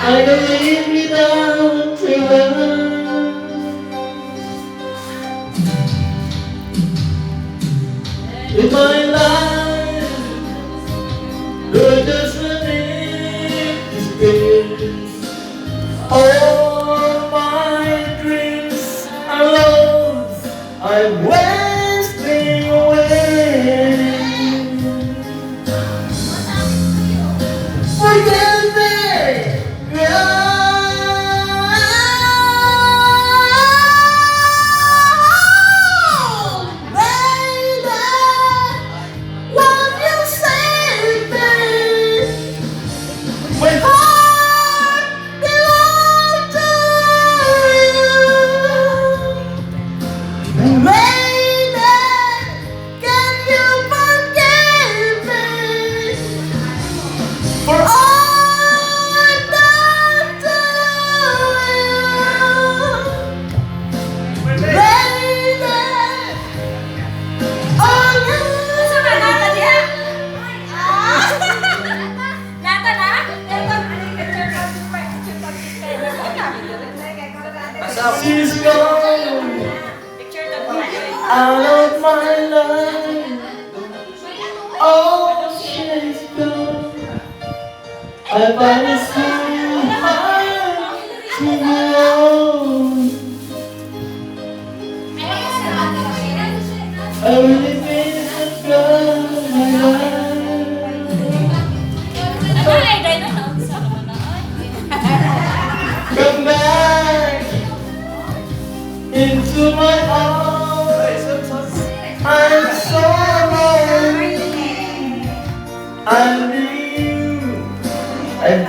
I don't live without your love. In my life, you're just an empty space. All my dreams are lost, I'm wasting away. Forgive me, she's gone out of my life. Oh, she's gone. I find it so hard to go on. I really miss the girl in my life. Come back into my arms. I'm sorry. I need you. And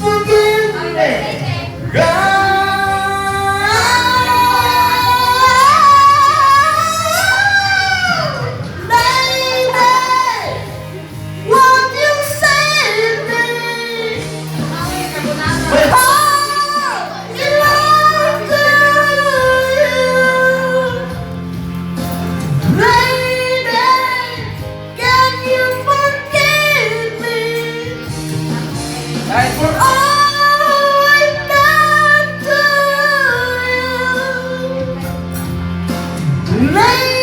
forgive me, God. For all I've done to you,